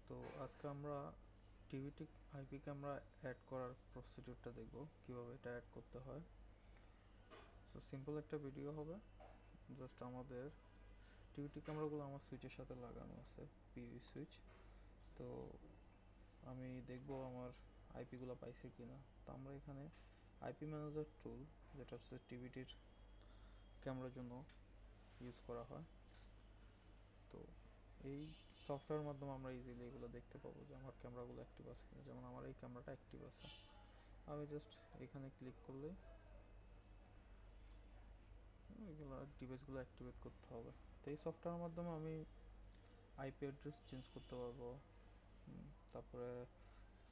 তো আজকে আমরা টিভিটি আইপি ক্যামেরা অ্যাড করার প্রসিডিউরটা দেখব, কিভাবে এটা অ্যাড করতে হয়। সো সিম্পল একটা ভিডিও হবে। জাস্ট আমাদের টিভিটি ক্যামেরাগুলো আমার সুইচের সাথে লাগানো আছে, পিইউ সুইচ। তো আমি দেখব আমার আইপিগুলো পাইছে কিনা। তো আমরা এখানে আইপি ম্যানেজার টুল, যেটা হচ্ছে টিভিটির ক্যামেরার জন্য ইউজ করা হয়। তো এই সফটওয়্যার মাধ্যমে আমরা ইজিলি এগুলো দেখতে পাবো যে আমার ক্যামেরাগুলো অ্যাক্টিভ আছে কিনা। যেমন আমার এই ক্যামেরাটা অ্যাক্টিভ আছে, আমি জাস্ট এখানে ক্লিক করলে এগুলো ডিভাইসগুলো অ্যাক্টিভেট করতে হবে। তো এই সফটওয়্যারের মাধ্যমে আমি আইপি অ্যাড্রেস চেঞ্জ করতে পারবো, তারপরে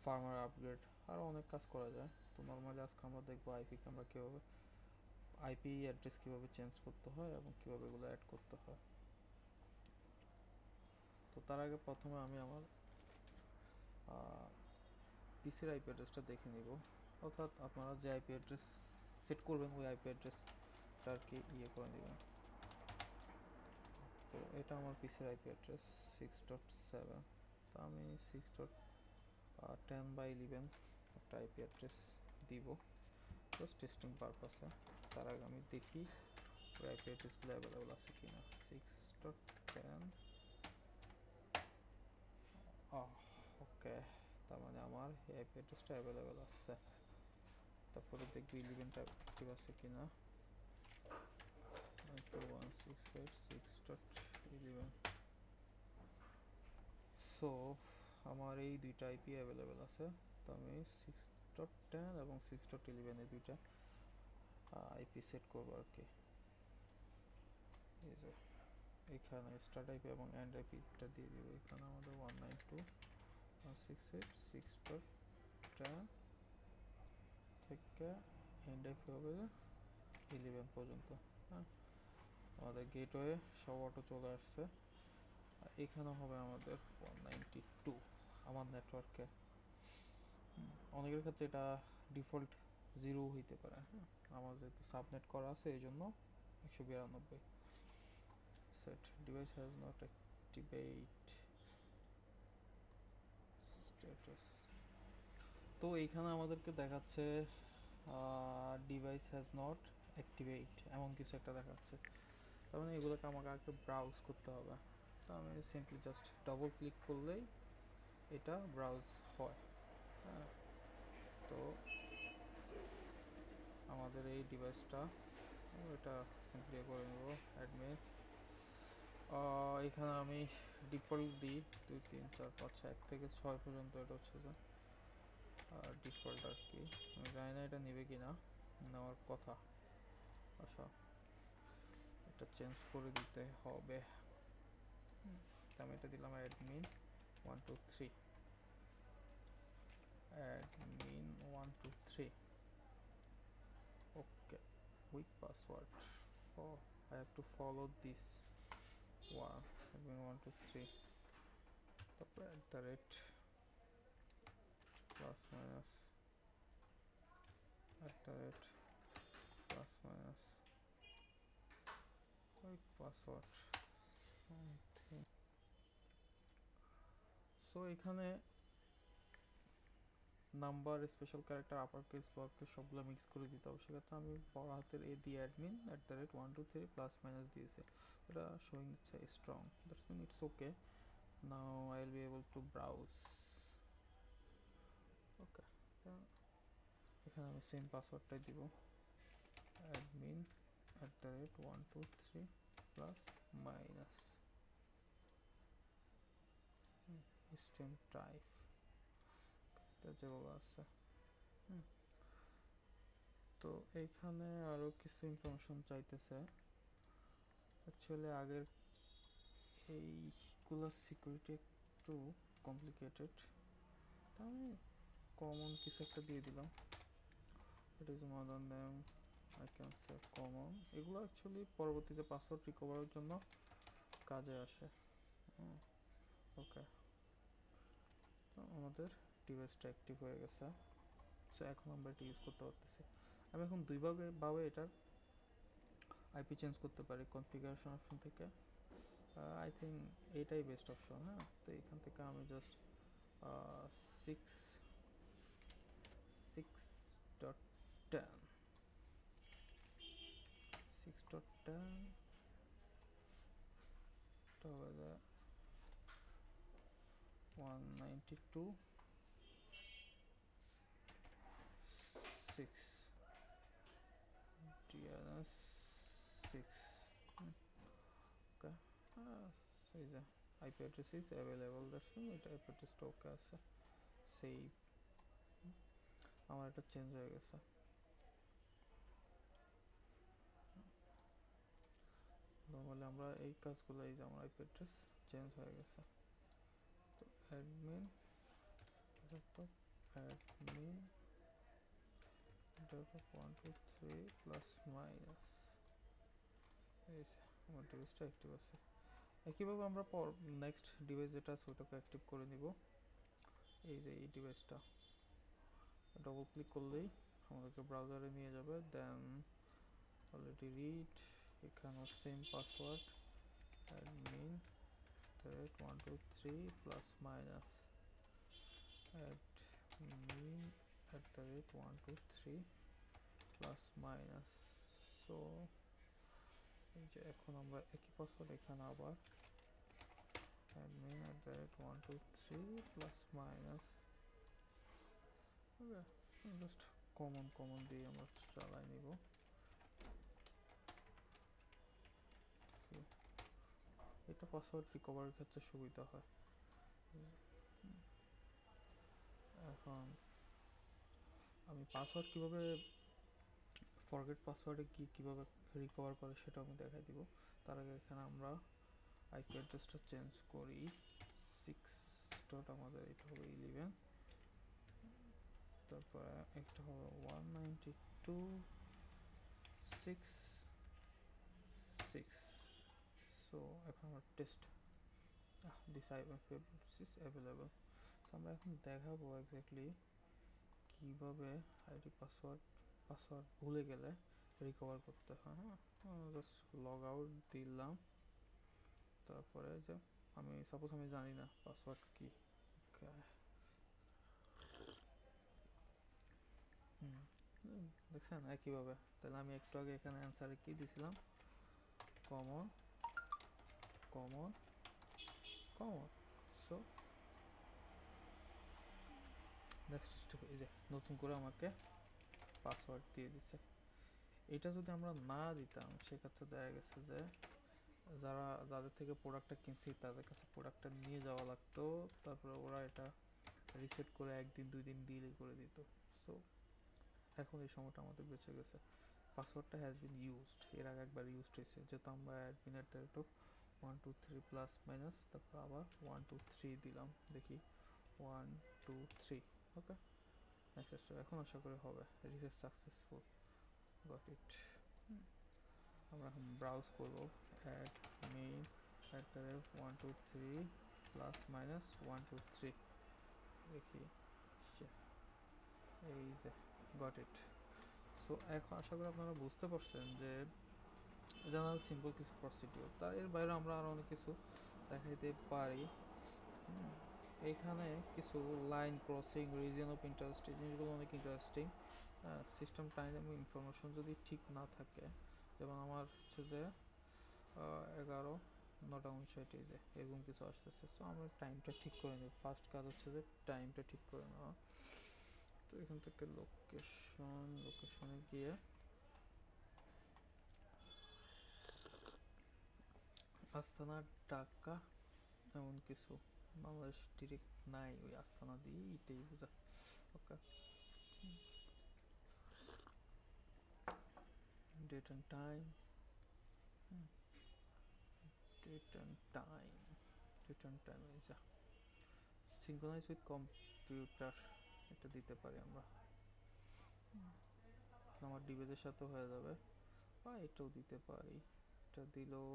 ফার্মওয়্যার আপগ্রেড, আরও অনেক কাজ করা যায়। তো নর্মালি আজকে আমরা দেখবো আইপি ক্যামেরা কীভাবে, আইপি অ্যাড্রেস কীভাবে চেঞ্জ করতে হয় এবং কীভাবে এগুলো অ্যাড করতে হয়। তো তার আগে প্রথমে আমি আমার পিসির আইপি অ্যাড্রেসটা দেখে নিব, অর্থাৎ আপনারা যে আইপি অ্যাড্রেস সেট করবেন ওই আইপি অ্যাড্রেসটা আর কি করে নেবেন। তো এটা আমার পিসির আইপি অ্যাড্রেস 6.7। তো আমি 6.10/11 একটা আইপি অ্যাড্রেস দিব জাস্ট টেস্টিং পারপাসে। তার আগে আমি দেখি ওই আইপি অ্যাড্রেসগুলো অ্যাভেলেবল আছে কিনা। 6.10, ওকে, তার মানে আমার এই আইপি অ্যাড্রেসটা অ্যাভেলেবল আছে। তারপরে দেখবি 11টা অ্যাক্টিভ আছে কিনা। 168.6.11। সো আমার এই দুইটা আইপি অ্যাভেলেবেল আছে। তো আমি 6.10 এবং 6.11 এই দুইটা আইপি সেট করবো আর কি। এই যে এখানে স্টার্ট আইপি এবং এন্ড আইপিটা দিয়ে দিব। এখানে আমাদের 192.168.6.10 থেকে এন্ড আইপি হবে 11 পর্যন্ত। হ্যাঁ, আমাদের গেটওয়ে সব অটো চলে আসছে। এখানে হবে আমাদের 192 আমার নেটওয়ার্কে। অনেকের ক্ষেত্রে এটা ডিফল্ট 0 হইতে পারে। হ্যাঁ, আমার যেহেতু সাবনেট করা আছে এই জন্য 192 set. Device has not activate status. তো এইখানে আমাদেরকে দেখাচ্ছে ডিভাইস হ্যাজ নট অ্যাক্টিভেট, এমন কিছু একটা দেখাচ্ছে। তার মানে এগুলোকে আমাকে আগে ব্রাউজ করতে হবে। তো আমি সিম্পলি জাস্ট ডবল ক্লিক করলেই এটা ব্রাউজ হয়। হ্যাঁ, তো আমাদের এই ডিভাইসটা এটা সিম্পলি করে নেব অ্যাডমিন। এখানে আমি ডিফল্ট দিই 2 3 4 5 6 1 থেকে 6 পর্যন্ত। এটা হচ্ছে যে ডিফল্ট আর কি। আমি জানি না এটা নেবে কি না, নেওয়ার কথা। আচ্ছা, এটা চেঞ্জ করে দিতে হবে। আমি এটা দিলাম admin 1 2 3, admin 1 2 3. Okay, weak password. Oh, I have to follow this one. Admin 1 2 3. তারপরে @ plus minus plus minus weak password something. So এখানে number, special character, upper case, lower case সবগুলো মিক্স করে দিতে হবে। সেক্ষেত্রে আমি বড় হাতের এ দিয়ে অ্যাডমিন @1 2 3 প্লাস মাইনাস দিয়েছে। এটা শোয়িং দিচ্ছে strong, that's mean it's okay. Now I will be able to browse. Okay, এখানে আমি সেম পাসওয়ার্ডটাই দিব, admin @1 2 3 plus minus stream type, এটা যেভাবে আছে। তো এইখানে আরও কিছু ইনফরমেশন চাইতেছে। অ্যাকচুয়ালি আগের এইগুলো সিকিউরিটি একটু কমপ্লিকেটেড, আমি কমন কিছু একটা দিয়ে দিলাম। It is mother name, I can say common. এগুলো অ্যাকচুয়ালি পরবর্তীতে পাসওয়ার্ড রিকভারের জন্য কাজে আসে। ওকে, তো আমাদের ডিভাইসটা অ্যাক্টিভ হয়ে গেছে। সো এখন আমরা এটা ইউজ করতে পারতেছি। আমি এখন দুইভাবে এটার আইপি চেঞ্জ করতে পারি। কনফিগারেশন অপশন থেকে আই থিঙ্ক এটাই বেস্ট অপশন। হ্যাঁ, তো এখান থেকে আমি just six six dot ten 6.10 হয়ে যায় 192 6 DNS 6 okay এই যে IP address is available, that's mean এটা IP address টা ওকে আছে, সেই আমার এটা চেঞ্জ হয়ে গেছে। নরমালি আমরা এই কাজগুলো, এই যে আমার IP address চেঞ্জ হয়ে গেছে। তো admin desktop admin desktop 1 2 3 plus minus, এই যে আমার ডিভাইসটা অ্যাক্টিভ আছে। একইভাবে আমরা নেক্সট ডিভাইস যেটা আছে ওটাকে অ্যাক্টিভ করে নিব। এই যে এই ডিভাইসটা ডবল ক্লিক করলেই আমাদেরকে ব্রাউজারে নিয়ে যাবে। দেন অলরেডি রিড, এখানে same password admin @1 2 3 plus minus admin @1 2 3 plus minus. So এই যে এখন আমরা একই পাসওয়ার্ড এখানে আবার admin @1 2 3 plus minus. Okay, just common দিয়ে আমরা চালাই নিব। এটা পাসওয়ার্ড রিকভারের ক্ষেত্রে সুবিধা হয়। এখন আমি পাসওয়ার্ড কিভাবে ফরগেট পাসওয়ার্ডে কিভাবে রিকভার করে সেটা আমি দেখাই দিব। তার আগে এখানে আমরা আইপি অ্যাড্রেসটা চেঞ্জ করি। 6 ডট আমাদের এটা হবে 11, তারপরে একটা হবে 192.6.6। সো এখন আমরা টেস্ট দিস is available। আমরা এখন দেখাবো এক্স্যাক্টলি কিভাবে আইডি পাসওয়ার্ড ভুলে গেলে রিকভার করতে হয়। হ্যাঁ, জাস্ট লগ আউট দিলাম, তারপরে যে আমি সাপোজ আমি জানি না পাসওয়ার্ড কি, দেখছেন একইভাবে। তাহলে আমি একটু আগে এখানে অ্যান্সারে কি দিছিলাম, common common common. So next step, এই যে নতুন করে আমাকে পাসওয়ার্ড দিয়ে দিছে। এটা যদি আমরা না দিতাম সেক্ষেত্রে দেখা গেছে যে যাদের থেকে প্রোডাক্টটা কিনছি তাদের কাছে প্রোডাক্টটা নিয়ে যাওয়া লাগতো, তারপরে ওরা এটা রিসেট করে একদিন 2 দিন ডিলে করে দিত। সো এখন এই সময়টা আমাদের বেঁচে গেছে। পাসওয়ার্ডটা হ্যাজ বিন ইউজড, এর আগে একবার ইউজড হয়েছে, যেহেতু আমরা অ্যাডমিন @1 2 3 প্লাস মাইনাস, তারপর আবার 1 2 3 দিলাম, দেখি 1 2 3। ওকে, নেক্সট স্টেপ এখন আশা করি হবে। Reset successful, got it. আমরা এখন ব্রাউজ করব admin @1 2 3 প্লাস মাইনাস 1 2 3, দেখি এই যে গট ইট। সো এখন আশা করি আপনারা বুঝতে পারছেন যে জানা সিম্পল কিছু প্রসিডিওর, তার এর বাইরে আমরা আরও অনেক কিছু দেখাইতে পারি। এখানে কিছু line crossing, reason of interest, এই জিনিসগুলো অনেক ইন্টারেস্টিং। সিস্টেম টাইম এবং ইনফরমেশন যদি ঠিক না থাকে, যেমন আমার হচ্ছে যে 11:09 এই যে এরকম কিছু আসতেছে। সো আমরা টাইমটা ঠিক করে নিই। ফার্স্ট কাজ হচ্ছে যে টাইমটা ঠিক করে নেওয়া। তো এখান থেকে লোকেশনে গিয়ে আস্তানা ঢাকা এমন কিছু, বাংলাদেশ ডিরেক্ট নাই, ওই আস্তানা দিয়ে এটাই বোঝা। ওকে, ডেট অ্যান্ড টাইম, এই যা সিঙ্ক্রোনাইজ উইথ কম্পিউটার, এটা দিতে পারি আমরা, আমার ডিভাইসের সাথে হয়ে যাবে। বা এটাও দিতে পারি, এটা দিলেও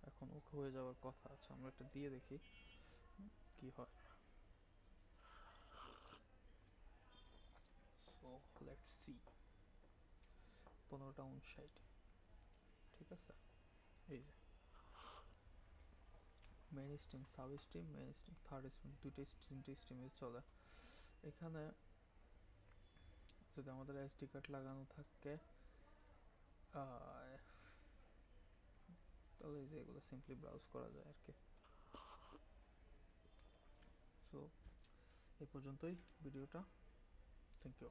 এখন ওকে হয়ে যাওয়ার কথা আছে। আমরা এটা দিয়ে দেখি কি হয়। সো লেটস সি, 15:59, ঠিক আছে। এই যে main stream, sub stream, main stream, third stream, তিনটে স্ট্রিমে চলে। এখানে যদি আমাদের এসডি কার্ড লাগানো থাকে তাহলে এই যে এগুলো সিম্পলি ব্রাউজ করা যায় আর কি। সো এই পর্যন্তই ভিডিওটা, থ্যাংক ইউ।